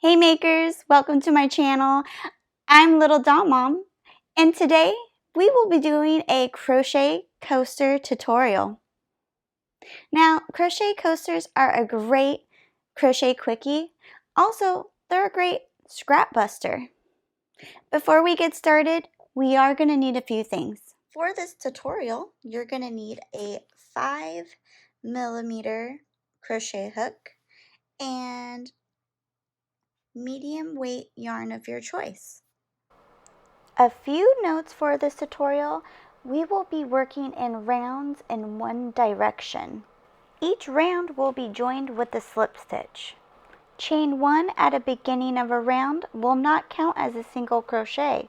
Hey makers, welcome to my channel. I'm Little Dot Mom, and today we will be doing a crochet coaster tutorial. Now, crochet coasters are a great crochet quickie. Also, they're a great scrap buster. Before we get started, we are going to need a few things. For this tutorial, you're going to need a 5mm crochet hook and medium weight yarn of your choice. A few notes for this tutorial: we will be working in rounds in one direction. Each round will be joined with a slip stitch. Chain 1 at the beginning of a round will not count as a single crochet.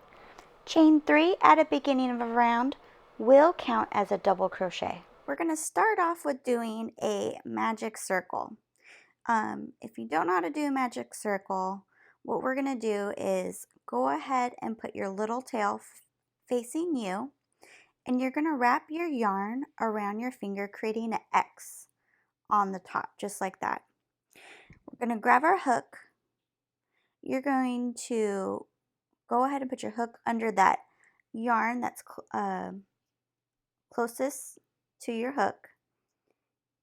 Chain 3 at the beginning of a round will count as a double crochet. We're going to start off with doing a magic circle. If you don't know how to do a magic circle, what we're going to do is go ahead and put your little tail facing you, and you're going to wrap your yarn around your finger, creating an X on the top, just like that. We're going to grab our hook. You're going to go ahead and put your hook under that yarn that's closest to your hook,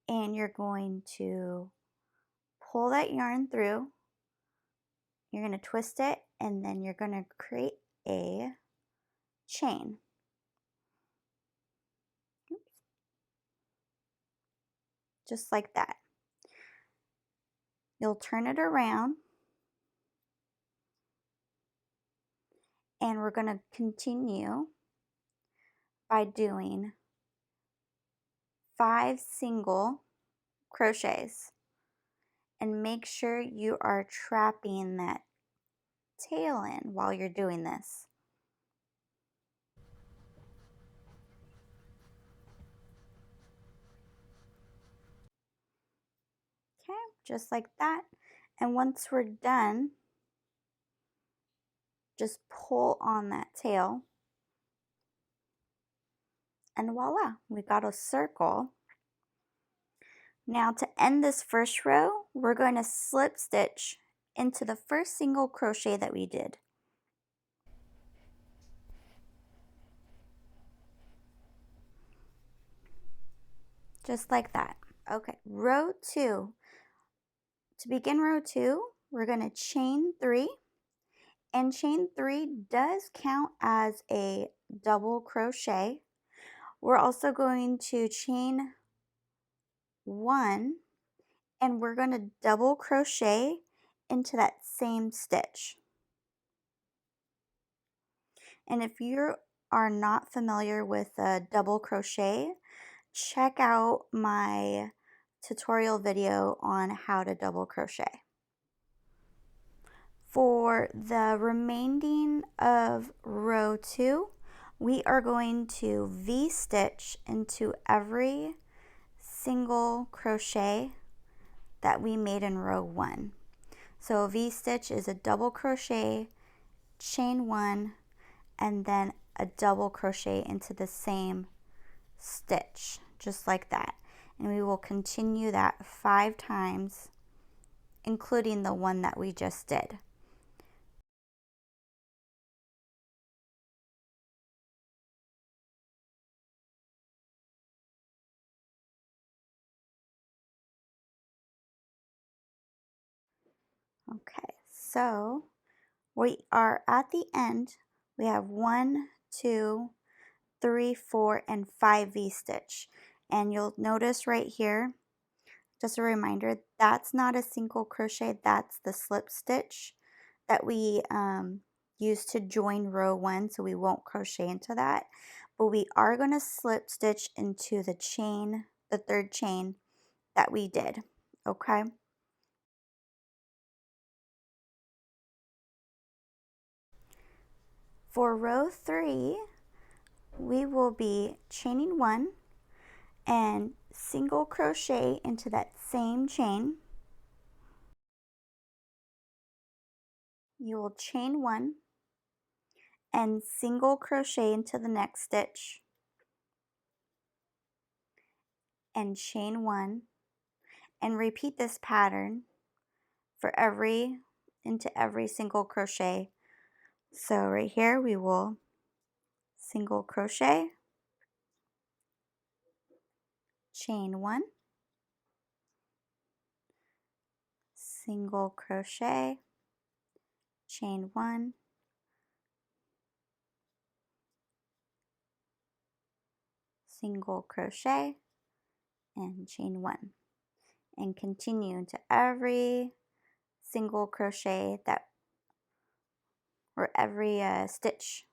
and you're going to pull that yarn through. You're going to twist it, and then you're going to create a chain. Just like that. You'll turn it around, and we're going to continue by doing 5 single crochets, and make sure you are trapping that tail in while you're doing this. Okay, just like that. And once we're done, just pull on that tail, and voila, we got a circle. Now, to end this first row, we're going to slip stitch into the first single crochet that we did. Just like that. Okay, row 2. To begin row 2, we're going to chain 3, and chain 3 does count as a double crochet. We're also going to chain 1, and we're going to double crochet into that same stitch. And if you are not familiar with a double crochet, check out my tutorial video on how to double crochet. For the remaining of row 2, we are going to V-stitch into every single crochet that we made in row 1. So a V-stitch is a double crochet, chain 1, and then a double crochet into the same stitch, just like that. And we will continue that 5 times, including the one that we just did. Okay, so we are at the end. We have 1, 2, 3, 4, and 5 V-stitch. And you'll notice right here, just a reminder, that's not a single crochet, that's the slip stitch that we used to join row 1, so we won't crochet into that. But we are going to slip stitch into the chain, the third chain that we did, okay? For row 3, we will be chaining 1 and single crochet into that same chain. You will chain 1 and single crochet into the next stitch, and chain 1, and repeat this pattern for every into every single crochet. So right here we will single crochet, chain 1, single crochet, chain 1, single crochet, and chain 1, and continue into every single crochet that, or every stitch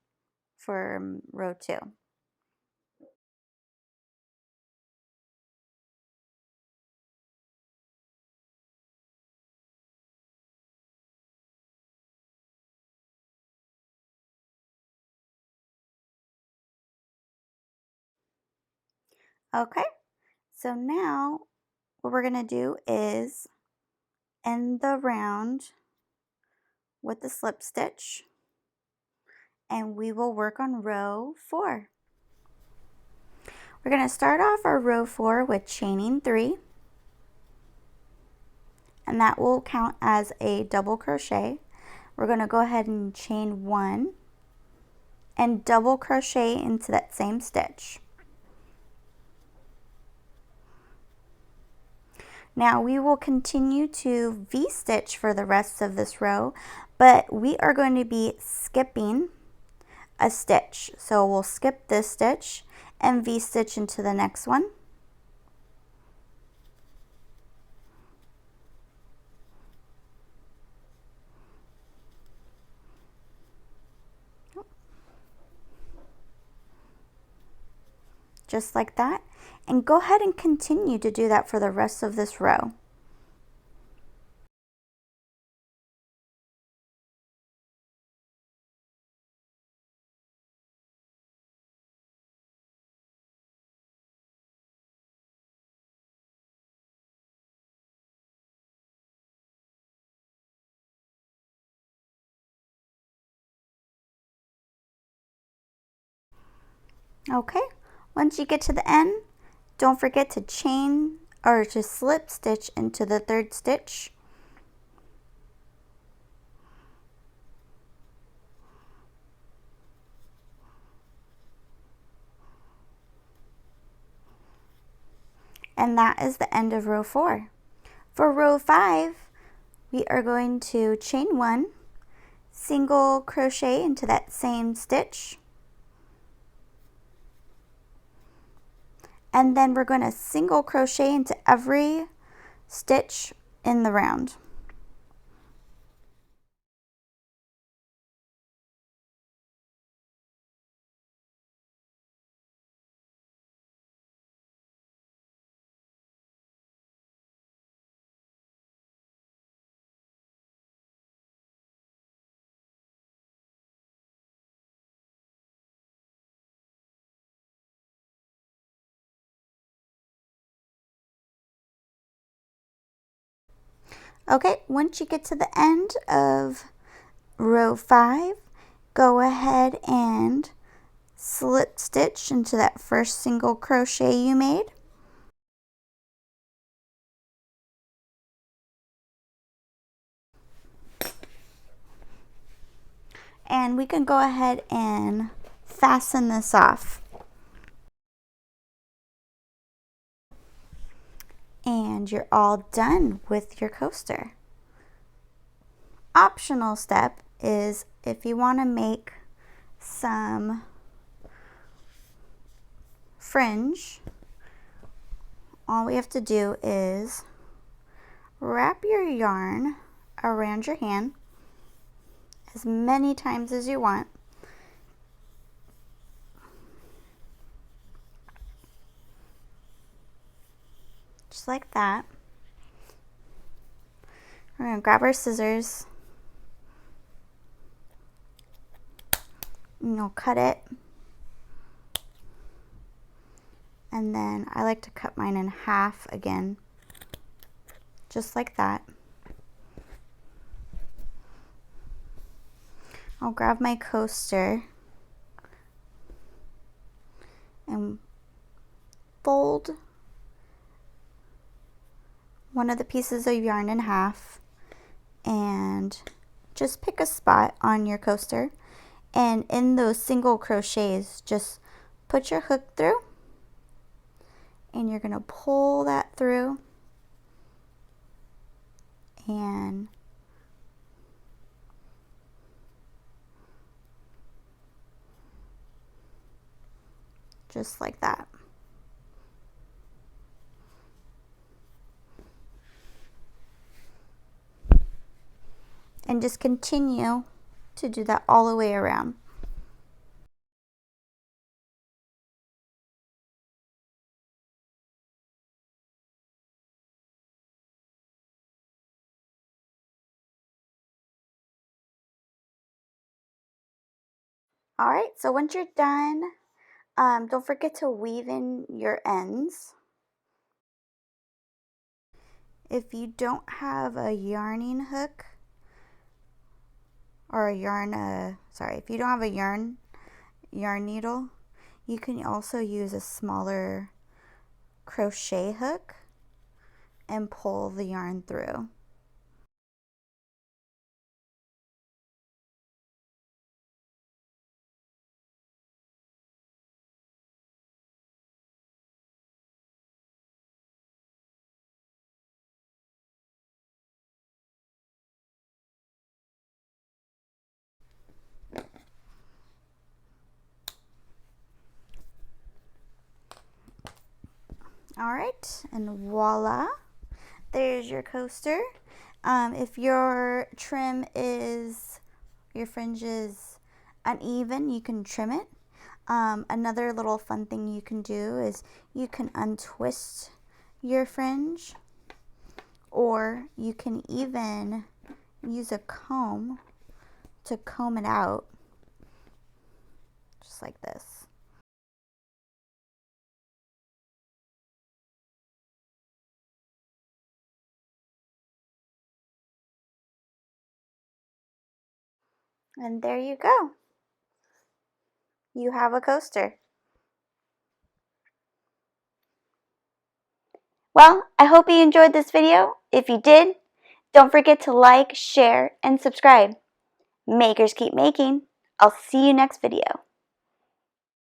for row 2. Okay, so now what we're going to do is end the round with the slip stitch, and we will work on row 4. We're going to start off our row 4 with chaining 3, and that will count as a double crochet. We're going to go ahead and chain 1 and double crochet into that same stitch. Now we will continue to V-stitch for the rest of this row, but we are going to be skipping a stitch. So we'll skip this stitch and V-stitch into the next one. Just like that. And go ahead and continue to do that for the rest of this row. Okay, once you get to the end, don't forget to chain or to slip stitch into the 3rd stitch. And that is the end of row 4. For row 5, we are going to chain 1, single crochet into that same stitch, and then we're going to single crochet into every stitch in the round. Okay, once you get to the end of row 5, go ahead and slip stitch into that first single crochet you made. And we can go ahead and fasten this off. And you're all done with your coaster. Optional step is if you want to make some fringe, all we have to do is wrap your yarn around your hand as many times as you want. Just like that. We're going to grab our scissors and you'll cut it. And then I like to cut mine in half again, just like that. I'll grab my coaster and fold one of the pieces of yarn in half and and just pick a spot on your coaster, and in those single crochets just put your hook through, and you're going to pull that through and just like that. And just continue to do that all the way around. All right, so once you're done, don't forget to weave in your ends. If you don't have a yarning hook or if you don't have a yarn needle, you can also use a smaller crochet hook and pull the yarn through. All right, and voila, there's your coaster. If your fringe is uneven, you can trim it. Another little fun thing you can do is you can untwist your fringe, or you can even use a comb to comb it out, just like this. And there you go. You have a coaster. Well, I hope you enjoyed this video. If you did, don't forget to like, share, and subscribe. Makers keep making. I'll see you next video.